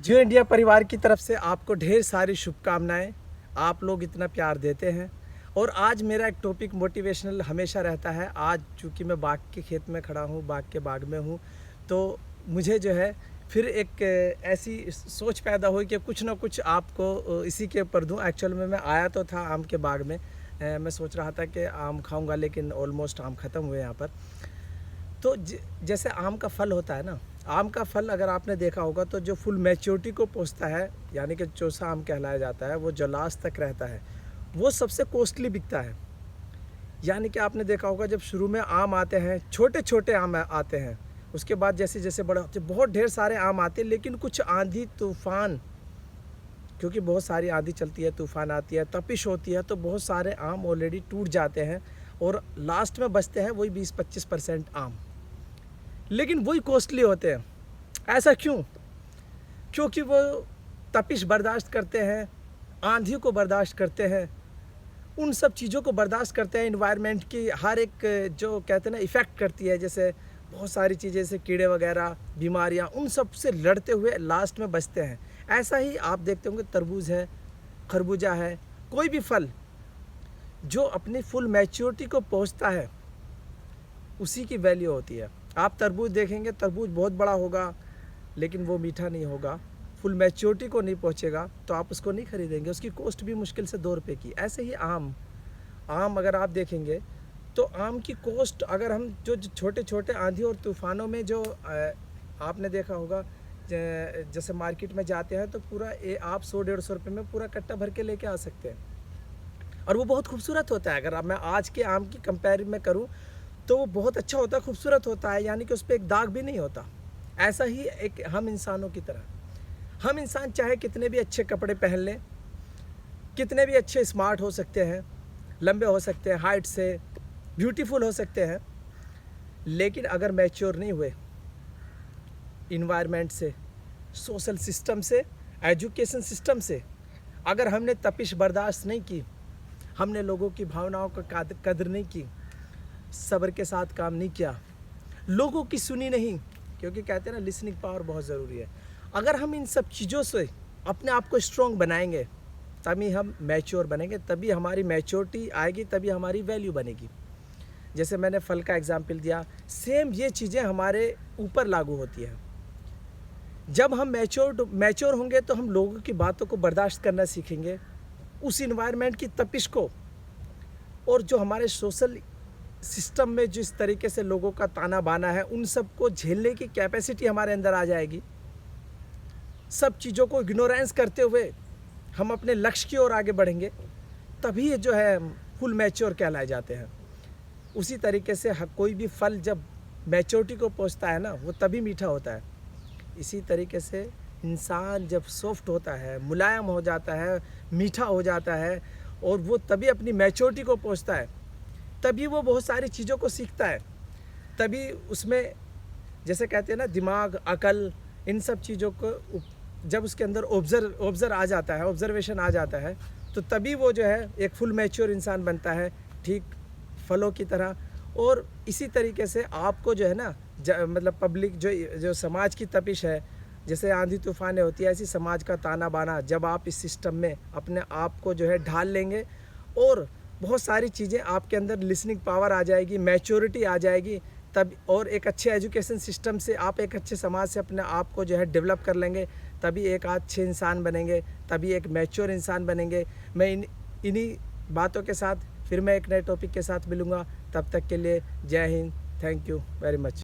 जियो India परिवार की तरफ से आपको ढेर सारी शुभकामनाएं। आप लोग इतना प्यार देते हैं और आज मेरा एक टॉपिक मोटिवेशनल हमेशा रहता है। आज चूँकि मैं बाग के खेत में खड़ा हूँ, बाग के बाग में हूँ, तो मुझे जो है फिर एक ऐसी सोच पैदा हुई कि कुछ ना कुछ आपको इसी के ऊपर दूँ। एक्चुअल में मैं आया तो था आम के बाग में, मैं सोच रहा था कि आम खाऊंगा, लेकिन ऑलमोस्ट आम ख़त्म हुए यहाँ पर। तो जैसे आम का फल होता है ना, आम का फल अगर आपने देखा होगा तो जो फुल मैच्योरिटी को पहुंचता है, यानी कि चौसा आम कहलाया जाता है, वो जो लास्ट तक रहता है वो सबसे कॉस्टली बिकता है। यानी कि आपने देखा होगा जब शुरू में आम आते हैं, छोटे छोटे आम आते हैं, उसके बाद जैसे जैसे बड़े होते बहुत ढेर सारे आम आते हैं। लेकिन कुछ आंधी तूफान, क्योंकि बहुत सारी आंधी चलती है, तूफान आती है, तपिश होती है, तो बहुत सारे आम ऑलरेडी टूट जाते हैं और लास्ट में बचते हैं वही 20-25% आम, लेकिन वही कॉस्टली होते हैं। ऐसा क्यों? क्योंकि वो तपिश बर्दाश्त करते हैं, आंधी को बर्दाश्त करते हैं, उन सब चीज़ों को बर्दाश्त करते हैं। इन्वायरमेंट की हर एक जो कहते हैं ना इफ़ेक्ट करती है, जैसे बहुत सारी चीज़ें, जैसे कीड़े वगैरह, बीमारियां, उन सब से लड़ते हुए लास्ट में बचते हैं। ऐसा ही आप देखते होंगे तरबूज है, खरबूजा है, कोई भी फल जो अपनी फुल मैच्योरिटी को पहुंचता है उसी की वैल्यू होती है। आप तरबूज देखेंगे, तरबूज बहुत बड़ा होगा लेकिन वो मीठा नहीं होगा, फुल मैच्योरिटी को नहीं पहुंचेगा, तो आप उसको नहीं खरीदेंगे, उसकी कॉस्ट भी मुश्किल से 2 रुपये की। ऐसे ही आम अगर आप देखेंगे तो आम की कॉस्ट, अगर हम जो छोटे छोटे आंधी और तूफ़ानों में जो आपने देखा होगा, जैसे मार्केट में जाते हैं तो पूरा आप 100-150 रुपये में पूरा कट्टा भर के लेके आ सकते हैं, और वो बहुत खूबसूरत होता है। अगर मैं आज के आम की कंपेयर में करूँ तो वो बहुत अच्छा होता है, खूबसूरत होता है, यानी कि उस पर एक दाग भी नहीं होता। ऐसा ही एक हम इंसानों की तरह, हम इंसान चाहे कितने भी अच्छे कपड़े पहन लें, कितने भी अच्छे स्मार्ट हो सकते हैं, लंबे हो सकते हैं, हाइट से ब्यूटीफुल हो सकते हैं, लेकिन अगर मैच्योर नहीं हुए इन्वायरमेंट से, सोशल सिस्टम से, एजुकेशन सिस्टम से, अगर हमने तपिश बर्दाश्त नहीं की, हमने लोगों की भावनाओं का कदर नहीं की, सब्र के साथ काम नहीं किया, लोगों की सुनी नहीं, क्योंकि कहते हैं ना लिसनिंग पावर बहुत ज़रूरी है। अगर हम इन सब चीज़ों से अपने आप को स्ट्रॉन्ग बनाएंगे तभी हम मैच्योर बनेंगे, तभी हमारी मैच्योरिटी आएगी, तभी हमारी वैल्यू बनेगी। जैसे मैंने फल का एग्जाम्पल दिया, सेम ये चीज़ें हमारे ऊपर लागू होती है। जब हम मैच्योर होंगे तो हम लोगों की बातों को बर्दाश्त करना सीखेंगे, उस इन्वायरमेंट की तपिश को, और जो हमारे सोशल सिस्टम में जिस तरीके से लोगों का ताना बाना है, उन सब को झेलने की कैपेसिटी हमारे अंदर आ जाएगी। सब चीज़ों को इग्नोरेंस करते हुए हम अपने लक्ष्य की ओर आगे बढ़ेंगे, तभी ये जो है फुल मैच्योर कहलाए जाते हैं। उसी तरीके से कोई भी फल जब मैच्योरिटी को पहुंचता है ना, वो तभी मीठा होता है। इसी तरीके से इंसान जब सॉफ्ट होता है, मुलायम हो जाता है, मीठा हो जाता है, और वो तभी अपनी मैच्योरिटी को पहुंचता है, तभी वो बहुत सारी चीज़ों को सीखता है, तभी उसमें जैसे कहते हैं ना दिमाग, अकल, इन सब चीज़ों को जब उसके अंदर ऑब्जर्वेशन आ जाता है, तो तभी वो जो है एक फुल मैच्योर इंसान बनता है, ठीक फलों की तरह। और इसी तरीके से आपको जो है ना मतलब पब्लिक जो समाज की तपिश है, जैसे आंधी तूफानें होती है, ऐसी समाज का ताना बाना, जब आप इस सिस्टम में अपने आप को जो है ढाल लेंगे और बहुत सारी चीज़ें आपके अंदर लिसनिंग पावर आ जाएगी, मैच्योरिटी आ जाएगी, तब और एक अच्छे एजुकेशन सिस्टम से आप एक अच्छे समाज से अपने आप को जो है डेवलप कर लेंगे, तभी एक अच्छे इंसान बनेंगे, तभी एक मैच्योर इंसान बनेंगे। मैं इन्हीं बातों के साथ फिर मैं एक नए टॉपिक के साथ मिलूँगा। तब तक के लिए जय Hind, thank you very much.